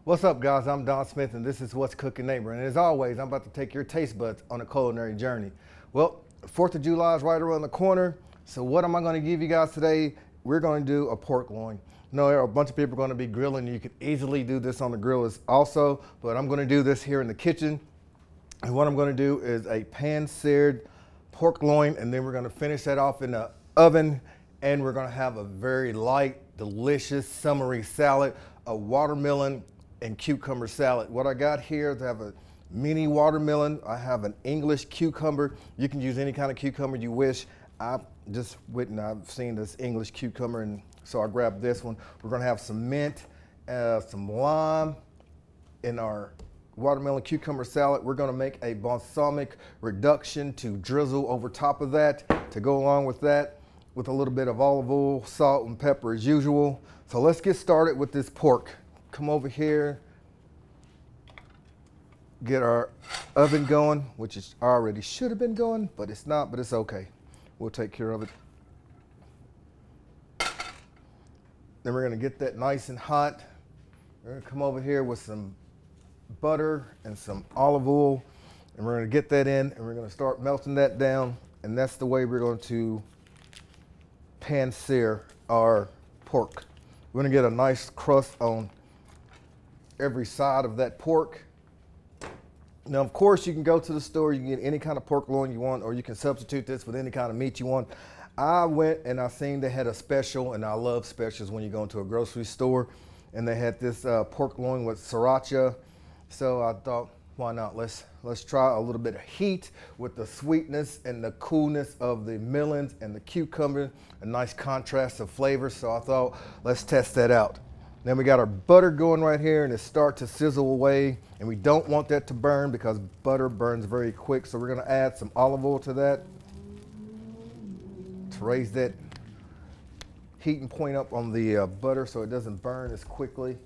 What's up, guys? I'm Don Smith, and this is What's Cooking Neighbor. And as always, I'm about to take your taste buds on a culinary journey. Well, 4th of July is right around the corner. So what am I going to give you guys today? We're going to do a pork loin. No, there are a bunch of people going to be grilling. You could easily do this on the grill also, but I'm going to do this here in the kitchen. And what I'm going to do is a pan-seared pork loin, and then we're going to finish that off in the oven, and we're going to have a very light, delicious, summery salad, a watermelon and cucumber salad. What I got here is I have a mini watermelon. I have an English cucumber. You can use any kind of cucumber you wish. I've seen this English cucumber, and so I grabbed this one. We're gonna have some mint, some lime in our watermelon cucumber salad. We're gonna make a balsamic reduction to drizzle over top of that to go along with that, with a little bit of olive oil, salt, and pepper as usual. So let's get started with this pork. Come over here, get our oven going, which is already should have been going, but it's not, but it's okay. We'll take care of it. Then we're gonna get that nice and hot. We're gonna come over here with some butter and some olive oil, and we're gonna get that in, and we're gonna start melting that down, and that's the way we're going to pan sear our pork. We're gonna get a nice crust on every side of that pork. Now, of course, you can go to the store, you can get any kind of pork loin you want, or you can substitute this with any kind of meat you want. I went and I seen they had a special, and I love specials when you go into a grocery store, and they had this pork loin with sriracha. So I thought, why not? Let's try a little bit of heat with the sweetness and the coolness of the melons and the cucumber, a nice contrast of flavor. So I thought, let's test that out. Then we got our butter going right here, and it starts to sizzle away, and we don't want that to burn because butter burns very quick. So we're gonna add some olive oil to that to raise that heating point up on the butter so it doesn't burn as quickly.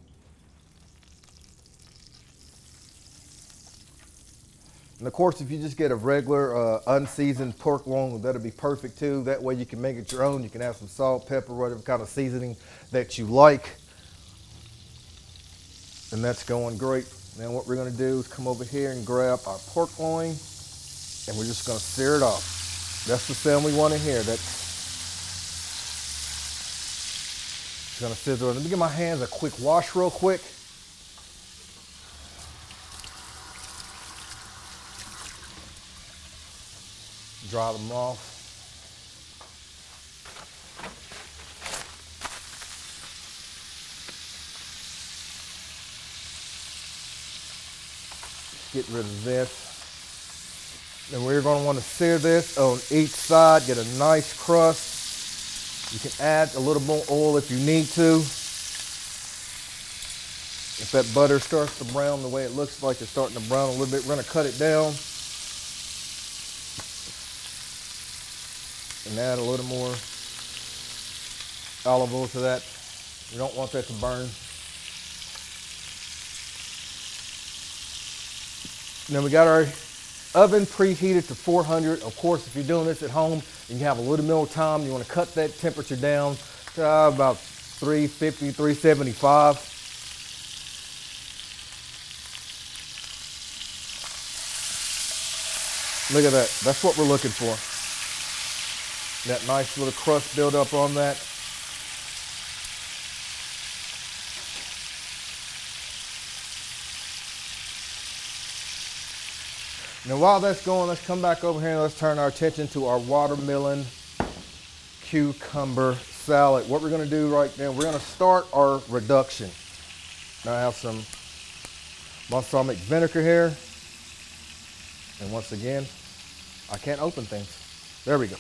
And of course, if you just get a regular unseasoned pork loin, that'll be perfect too. That way you can make it your own. You can add some salt, pepper, whatever kind of seasoning that you like. And that's going great. Now what we're gonna do is come over here and grab our pork loin, and we're just gonna sear it off. That's the sound we wanna hear. That's gonna sizzle. Let me give my hands a quick wash real quick. Dry them off. Get rid of this. Then we're going to want to sear this on each side, get a nice crust. You can add a little more oil if you need to. If that butter starts to brown the way it looks like it's starting to brown a little bit, we're going to cut it down and add a little more olive oil to that. You don't want that to burn. Now we got our oven preheated to 400. Of course, if you're doing this at home and you have a little more time, you want to cut that temperature down to about 350, 375. Look at that. That's what we're looking for. That nice little crust build up on that. Now while that's going, let's come back over here and let's turn our attention to our watermelon cucumber salad. What we're gonna do right now, we're gonna start our reduction. Now I have some balsamic vinegar here. And once again, I can't open things. There we go.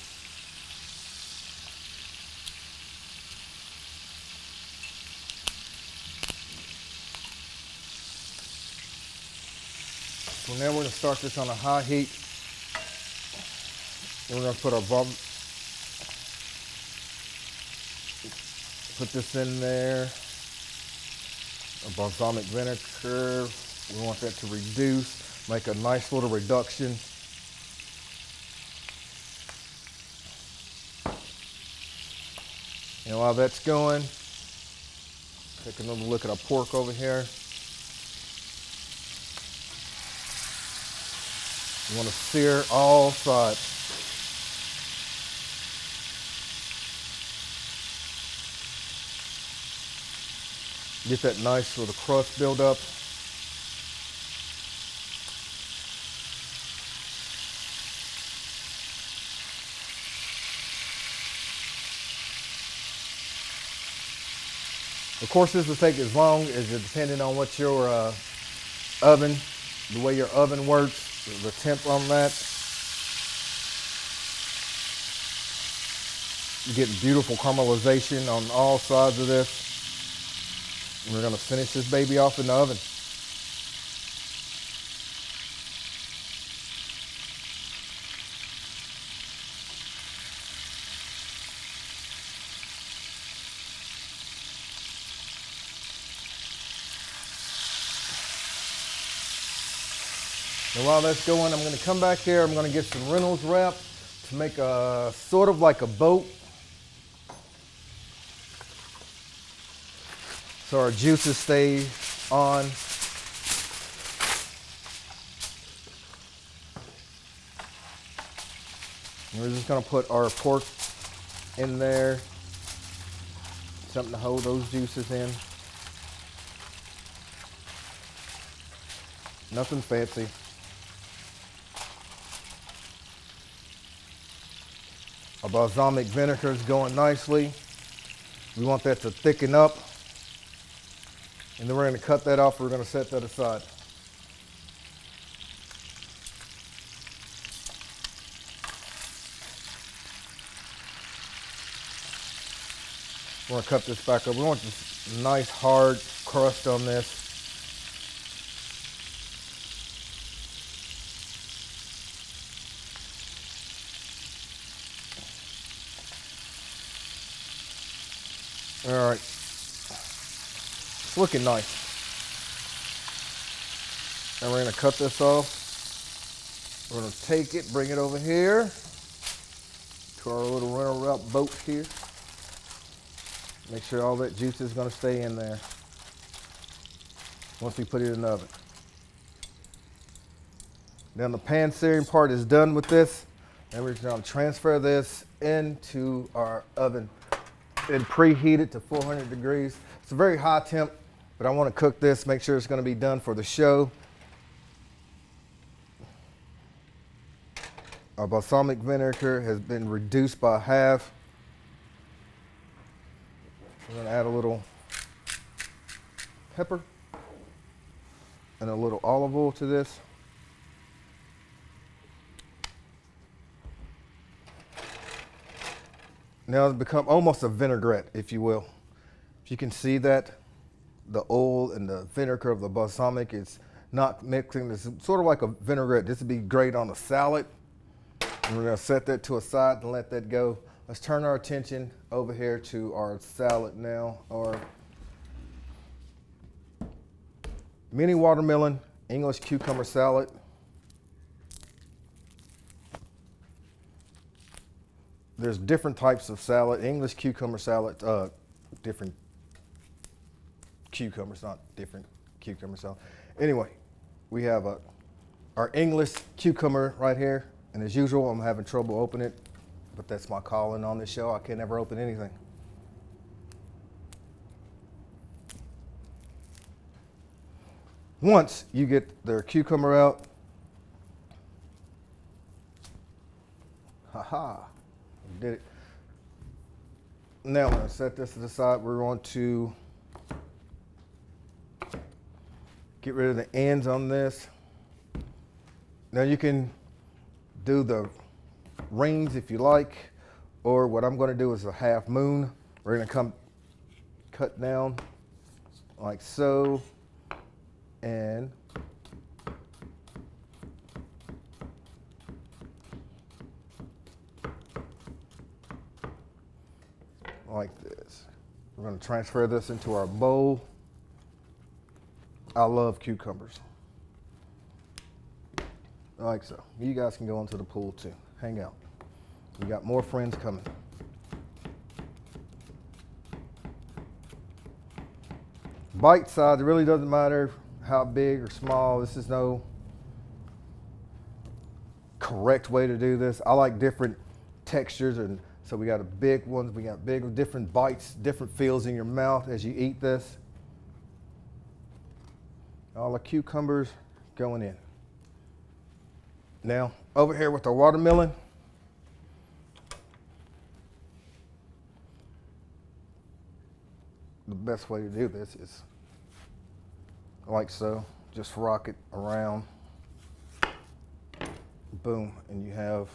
So now we're going to start this on a high heat. And we're going to put this in there. A balsamic vinegar. We want that to reduce, make a nice little reduction. And while that's going, take another look at our pork over here. You want to sear all sides. Get that nice little crust build up. Of course, this will take as long as it, depending on what your oven, the way your oven works, the temp on that. You're getting beautiful caramelization on all sides of this. And we're gonna finish this baby off in the oven. And while that's going, I'm gonna come back here. I'm gonna get some Reynolds wrap to make a sort of like a boat. So our juices stay on. And we're just gonna put our pork in there. Something to hold those juices in. Nothing fancy. Our balsamic vinegar is going nicely. We want that to thicken up. And then we're going to cut that off. We're going to set that aside. We're going to cut this back up. We want this nice hard crust on this. All right, it's looking nice. And we're gonna cut this off. We're gonna take it, bring it over here to our little Reynolds wrap boat here. Make sure all that juice is gonna stay in there once we put it in the oven. Now the pan searing part is done with this, and we're gonna transfer this into our oven and preheat it to 400 degrees. It's a very high temp, but I want to cook this, make sure it's going to be done for the show. Our balsamic vinegar has been reduced by half. I'm going to add a little pepper and a little olive oil to this. Now it's become almost a vinaigrette, if you will. If you can see that, the oil and the vinegar of the balsamic is not mixing. It's sort of like a vinaigrette. This would be great on a salad. And we're gonna set that to a side and let that go. Let's turn our attention over here to our salad now, our mini watermelon English cucumber salad. There's different types of salad. English cucumber salad, different cucumbers, not different cucumber salad. Anyway, we have our English cucumber right here. And as usual, I'm having trouble opening it, but that's my calling on this show. I can never open anything. Once you get the cucumber out, haha. Did it. Now I'm going to set this to the side. We're going to get rid of the ends on this. Now you can do the rings if you like, or what I'm going to do is a half moon. We're going to come cut down like so, and like this. We're going to transfer this into our bowl. I love cucumbers. Like so. You guys can go into the pool too. Hang out. We got more friends coming. Bite size, it really doesn't matter how big or small. This is no correct way to do this. I like different textures, and so we got a big ones, we got big, different bites, different feels in your mouth as you eat this. All the cucumbers going in. Now, over here with the watermelon, the best way to do this is like so. Just rock it around. Boom, and you have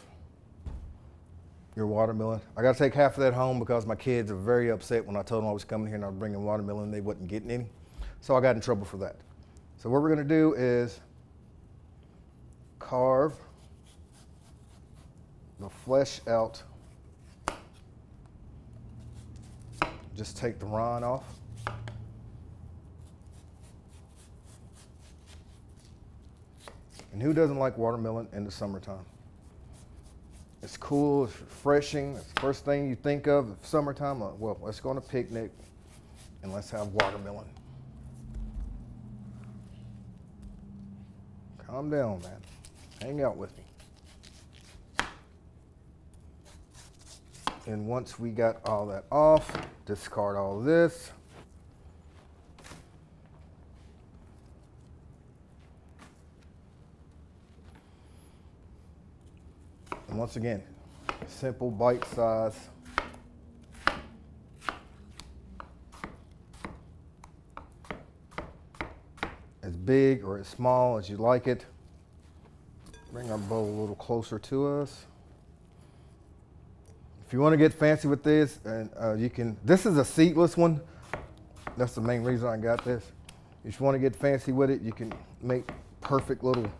your watermelon. I gotta take half of that home because my kids are very upset when I told them I was coming here and I was bringing watermelon, they wasn't getting any. So I got in trouble for that. So what we're gonna do is carve the flesh out. Just take the rind off. And who doesn't like watermelon in the summertime? It's cool, it's refreshing. It's the first thing you think of summertime. Well, let's go on a picnic and let's have watermelon. Calm down, man. Hang out with me. And once we got all that off, discard all this. And once again, simple bite size. As big or as small as you like it. Bring our bowl a little closer to us. If you want to get fancy with this, and you can, this is a seedless one. That's the main reason I got this. If you want to get fancy with it, you can make perfect little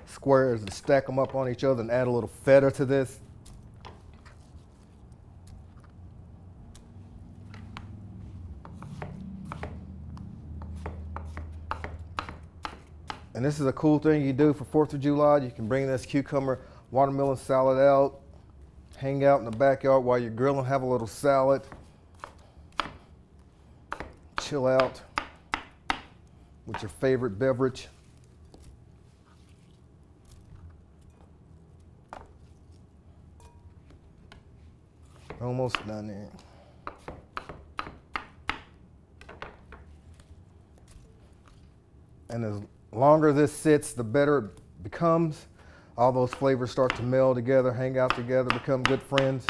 squares and stack them up on each other and add a little feta to this. And this is a cool thing you do for 4th of July. You can bring this cucumber watermelon salad out, hang out in the backyard while you're grilling, have a little salad, chill out with your favorite beverage. Almost done there. And as longer this sits, the better it becomes. All those flavors start to meld together, hang out together, become good friends.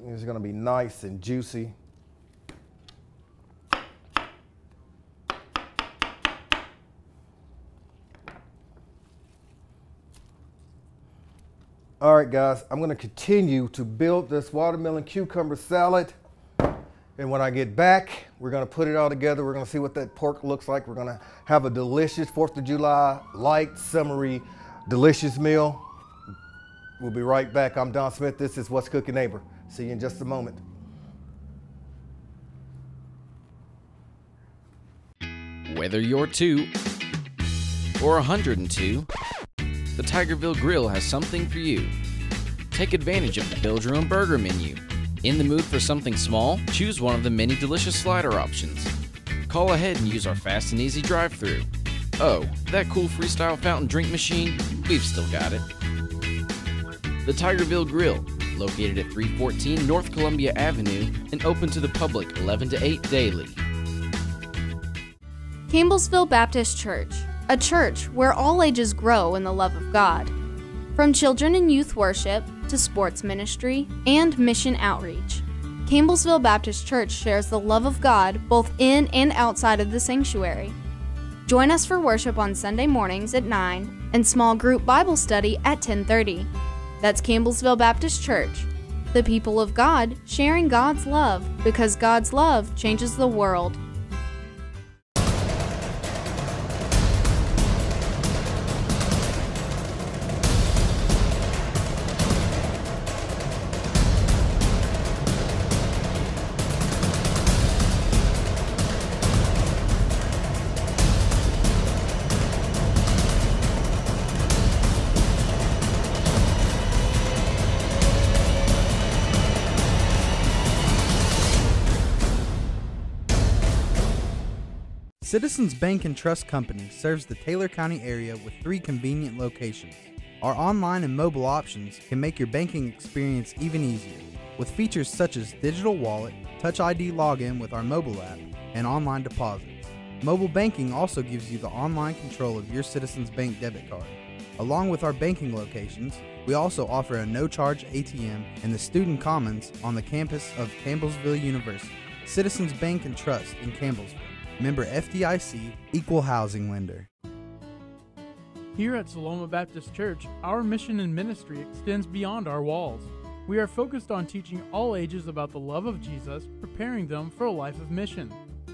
It's gonna be nice and juicy. All right, guys, I'm gonna continue to build this watermelon cucumber salad. And when I get back, we're gonna put it all together. We're gonna see what that pork looks like. We're gonna have a delicious 4th of July, light, summery, delicious meal. We'll be right back. I'm Don Smith. This is What's Cooking Neighbor. See you in just a moment. Whether you're 2 or 102, the Tigerville Grill has something for you. Take advantage of the Build Your Own Burger menu. In the mood for something small? Choose one of the many delicious slider options. Call ahead and use our fast and easy drive-thru. Oh, that cool freestyle fountain drink machine? We've still got it. The Tigerville Grill, located at 314 North Columbia Avenue and open to the public 11 to 8 daily. Campbellsville Baptist Church, a church where all ages grow in the love of God. From children and youth worship to sports ministry and mission outreach, Campbellsville Baptist Church shares the love of God both in and outside of the sanctuary. Join us for worship on Sunday mornings at 9 and small group Bible study at 10:30. That's Campbellsville Baptist Church, the people of God sharing God's love because God's love changes the world. Citizens Bank and Trust Company serves the Taylor County area with 3 convenient locations. Our online and mobile options can make your banking experience even easier, with features such as digital wallet, Touch ID login with our mobile app, and online deposits. Mobile banking also gives you the online control of your Citizens Bank debit card. Along with our banking locations, we also offer a no-charge ATM in the Student Commons on the campus of Campbellsville University. Citizens Bank and Trust in Campbellsville. Member FDIC, Equal Housing Lender. Here at Saloma Baptist Church, our mission and ministry extends beyond our walls. We are focused on teaching all ages about the love of Jesus, preparing them for a life of mission.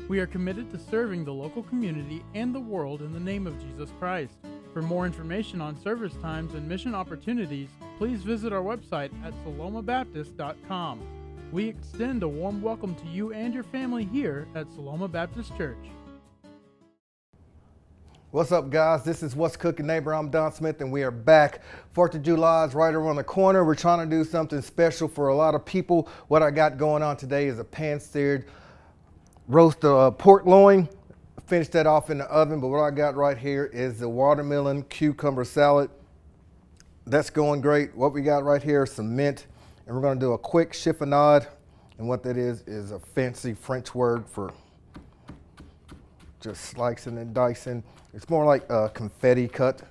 We are committed to serving the local community and the world in the name of Jesus Christ. For more information on service times and mission opportunities, please visit our website at salomabaptist.com. We extend a warm welcome to you and your family here at Saloma Baptist Church. What's up, guys? This is What's Cooking Neighbor. I'm Don Smith, and we are back. 4th of July is right around the corner. We're trying to do something special for a lot of people. What I got going on today is a pan-seared roast pork loin. Finished that off in the oven, but what I got right here is the watermelon cucumber salad. That's going great. What we got right here is some mint, and we're going to do a quick chiffonade. And what that is a fancy French word for just slicing and dicing. It's more like a confetti cut.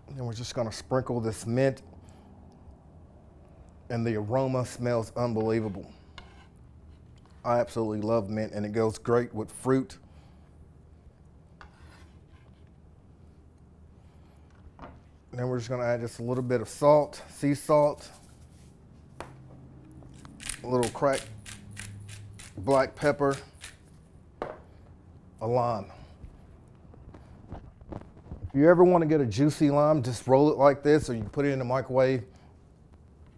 And we're just gonna sprinkle this mint, and the aroma smells unbelievable. I absolutely love mint, and it goes great with fruit. And then we're just gonna add just a little bit of salt, sea salt, a little cracked black pepper, a lime. If you ever want to get a juicy lime, just roll it like this, or you put it in the microwave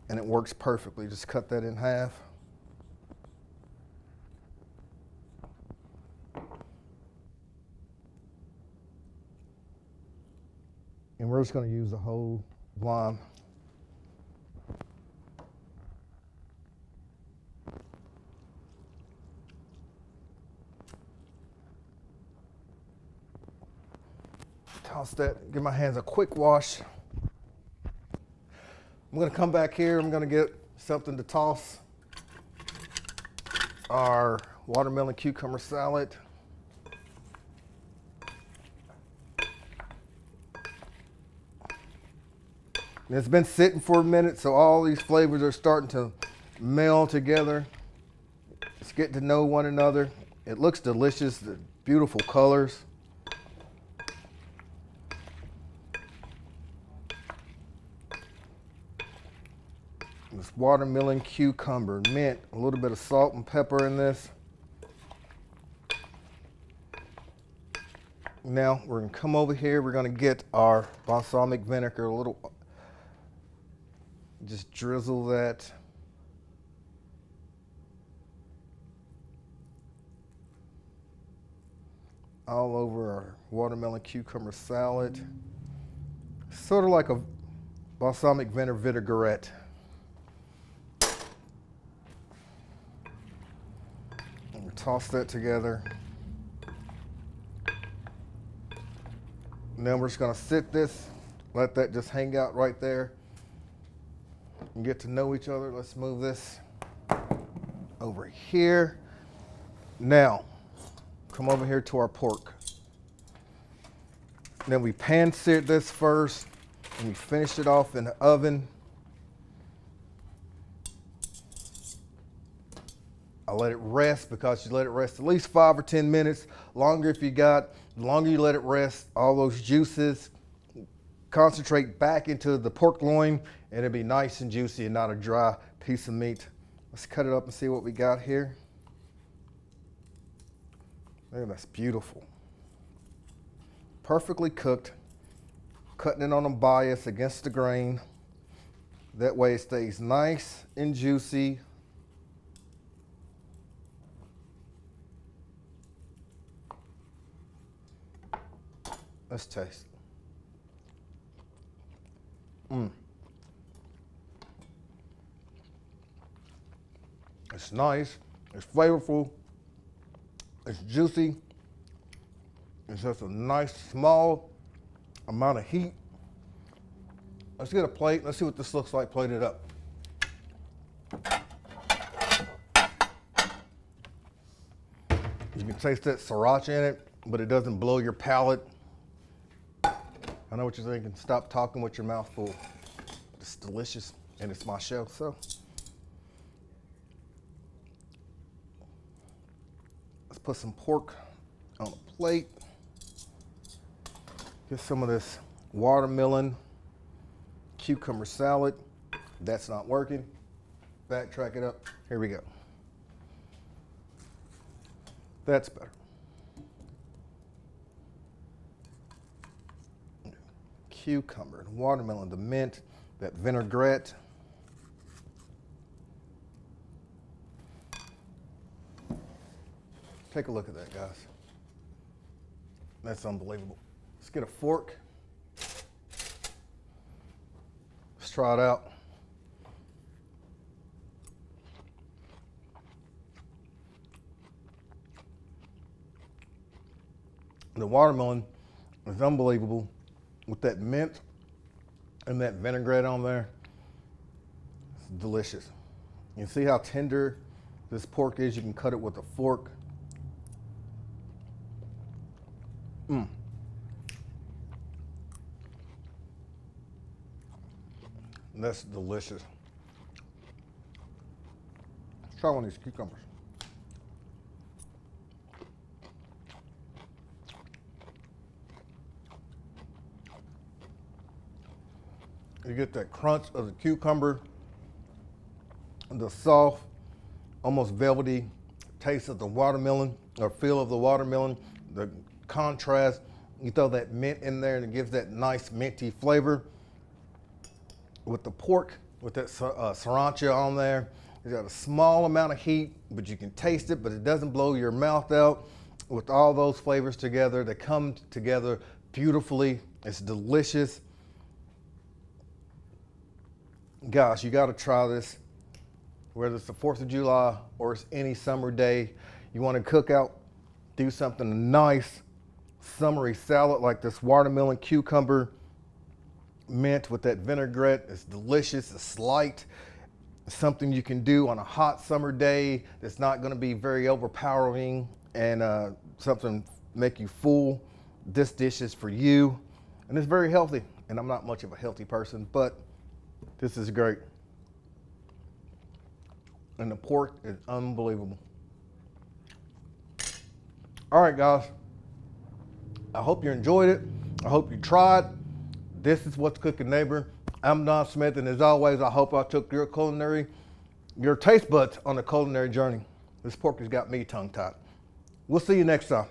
and it works perfectly. Just cut that in half. And we're just going to use the whole lime. Toss that, give my hands a quick wash. I'm gonna come back here, I'm gonna get something to toss our watermelon cucumber salad. And it's been sitting for a minute, so all these flavors are starting to meld together. It's getting to know one another. It looks delicious, the beautiful colors. This watermelon, cucumber, mint, a little bit of salt and pepper in this. Now we're gonna come over here, we're gonna get our balsamic vinegar, a little, just drizzle that. All over our watermelon cucumber salad. Sort of like a balsamic vinegar vinaigrette. Toss that together. And then we're just gonna sit this, let that just hang out right there and get to know each other. Let's move this over here. Now, come over here to our pork. And then we pan-seared this first, and we finished it off in the oven. I let it rest, because you let it rest at least 5 or 10 minutes. Longer if you got, the longer you let it rest, all those juices concentrate back into the pork loin, and it'll be nice and juicy and not a dry piece of meat. Let's cut it up and see what we got here. Look, that's beautiful. Perfectly cooked. Cutting it on a bias against the grain. That way it stays nice and juicy. Let's taste. It's nice, it's flavorful, it's juicy. It's just a nice small amount of heat. Let's get a plate. Let's see what this looks like plated up. You can taste that sriracha in it, but it doesn't blow your palate. I know what you're thinking. Stop talking with your mouth full. It's delicious, and it's my show, so. Let's put some pork on a plate. Get some of this watermelon cucumber salad. That's not working. Backtrack it up. Here we go. That's better. Cucumber and watermelon, the mint, that vinaigrette. Take a look at that, guys. That's unbelievable. Let's get a fork. Let's try it out. The watermelon is unbelievable with that mint and that vinaigrette on there. It's delicious. You see how tender this pork is? You can cut it with a fork. Mmm. That's delicious. Let's try one of these cucumbers. You get that crunch of the cucumber, the soft, almost velvety taste of the watermelon, or feel of the watermelon, the contrast. You throw that mint in there and it gives that nice minty flavor. With the pork, with that sriracha on there, it's got a small amount of heat, but you can taste it, but it doesn't blow your mouth out. With all those flavors together, they come together beautifully. It's delicious. Gosh, you gotta try this. Whether it's the 4th of July or it's any summer day, you wanna cook out, do something nice, summery salad like this watermelon cucumber mint with that vinaigrette. It's delicious, it's light. It's something you can do on a hot summer day that's not gonna be very overpowering and something make you full. This dish is for you, and it's very healthy. And I'm not much of a healthy person, but this is great. And the pork is unbelievable. All right, guys. I hope you enjoyed it. I hope you tried. This is What's Cooking Neighbor. I'm Don Smith, and as always, I hope I took your taste buds on a culinary journey. This pork has got me tongue-tied. We'll see you next time.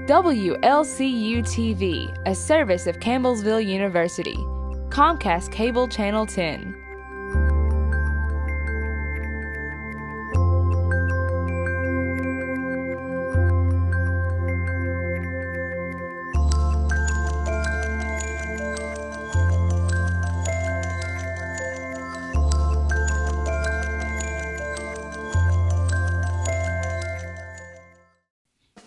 WLCU-TV, a service of Campbellsville University. Comcast Cable Channel 10.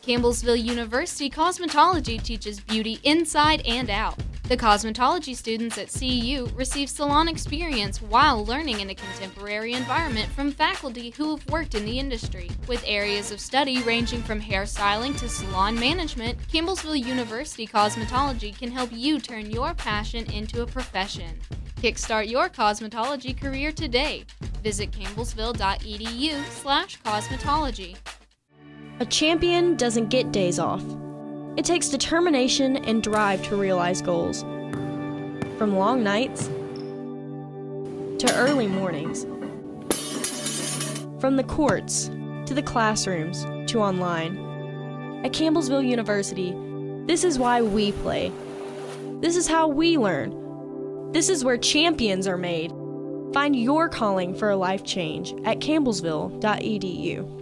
Campbellsville University Cosmetology teaches beauty inside and out. The cosmetology students at CU receive salon experience while learning in a contemporary environment from faculty who have worked in the industry. With areas of study ranging from hairstyling to salon management, Campbellsville University Cosmetology can help you turn your passion into a profession. Kickstart your cosmetology career today. Visit campbellsville.edu/cosmetology. A champion doesn't get days off. It takes determination and drive to realize goals. From long nights to early mornings. From the courts to the classrooms to online. At Campbellsville University, this is why we play. This is how we learn. This is where champions are made. Find your calling for a life change at campbellsville.edu.